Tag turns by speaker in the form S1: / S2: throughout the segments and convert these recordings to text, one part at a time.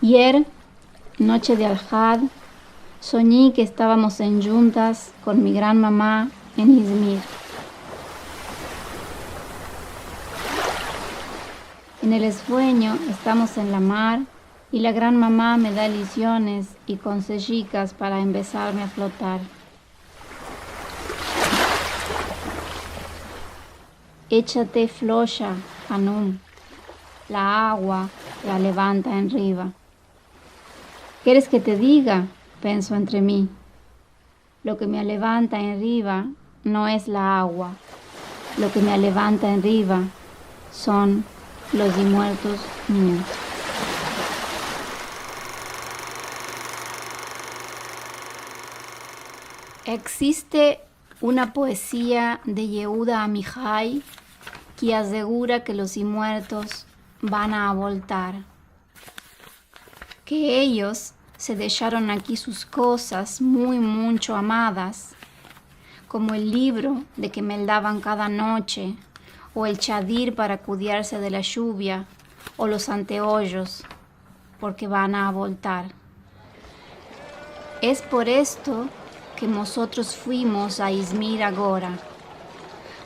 S1: Ayer, noche de Al-Had, soñé que estábamos en yuntas con mi gran mamá en Izmir. En el sueño estamos en la mar y la gran mamá me da liciones y consejos para empezarme a flotar. Échate floja, Hanum. La agua la levanta en riba. ¿Quieres que te diga? Penso entre mí. Lo que me levanta en riba no es la agua. Lo que me levanta en riba son los muertos míos. Existe una poesía de Yehuda Amichai que asegura que los muertos van a voltar, que ellos se dejaron aquí sus cosas mucho amadas, como el libro de que me daban cada noche, o el chadir para cuidarse de la lluvia, o los anteojos, porque van a voltar. Es por esto que nosotros fuimos a Izmir ahora,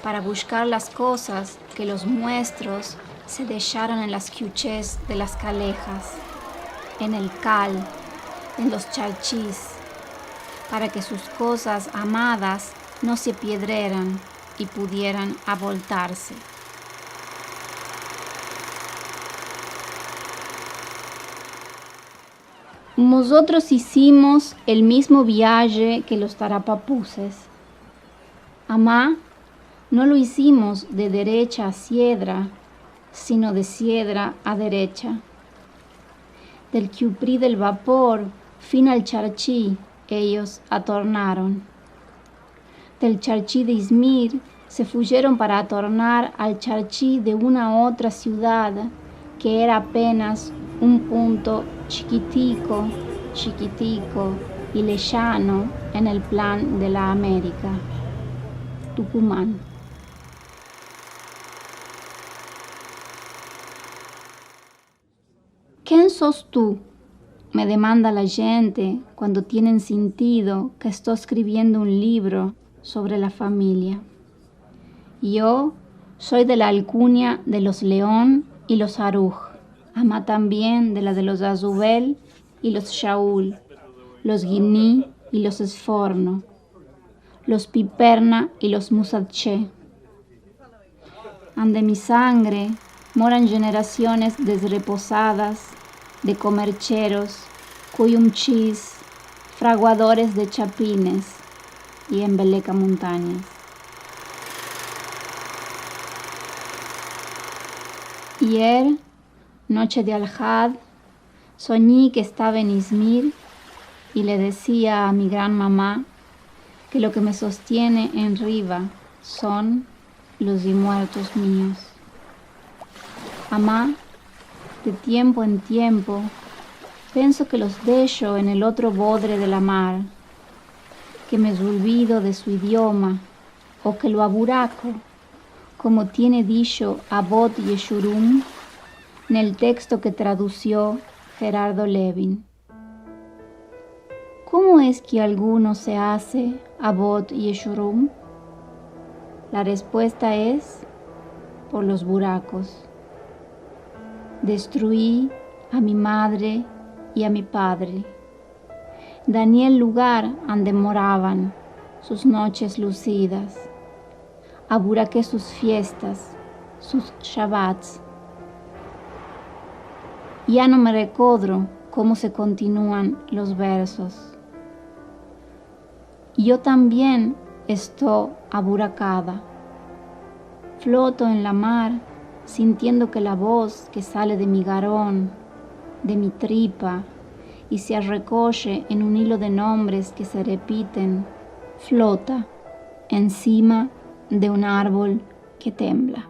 S1: para buscar las cosas que los nuestros se dejaron en las cuches de las calejas, en el cal, en los charchís, para que sus cosas amadas no se piedreran y pudieran avoltarse. Nosotros hicimos el mismo viaje que los tarapapuses. Amá, no lo hicimos de derecha a siedra, sino de siedra a derecha. Del Cuprí del vapor fin al charchí ellos atornaron. Del charchí de Izmir se fueron para atornar al charchí de una otra ciudad que era apenas un punto chiquitico y lejano en el plan de la América, Tucumán. ¿Quién sos tú?, me demanda la gente cuando tienen sentido que estoy escribiendo un libro sobre la familia. Yo soy de la alcunia de los León y los Aruj, ama también de la de los Azubel y los Shaul, los Guiní y los Esforno, los Piperna y los Musatché. Ande mi sangre moran generaciones desreposadas de comercheros, cuyumchis, fraguadores de chapines y embeleca montañas. Ayer, noche de Al-Had, soñé que estaba en Izmir y le decía a mi gran mamá que lo que me sostiene en riba son los muertos míos. Amá, de tiempo en tiempo, pienso que los dejo en el otro bodre de la mar, que me olvido de su idioma, o que lo aburaco, como tiene dicho Abot Yeshurum en el texto que tradució Gerardo Levin. ¿Cómo es que alguno se hace Abot Yeshurum? La respuesta es por los buracos. Destruí a mi madre y a mi padre. Dañé el lugar donde moraban, sus noches lucidas. Aburaqué sus fiestas, sus shabbats. Ya no me recuerdo cómo se continúan los versos. Yo también estoy aburacada. Floto en la mar, sintiendo que la voz que sale de mi garón, de mi tripa, y se recoge en un hilo de nombres que se repiten, flota encima de un árbol que tembla.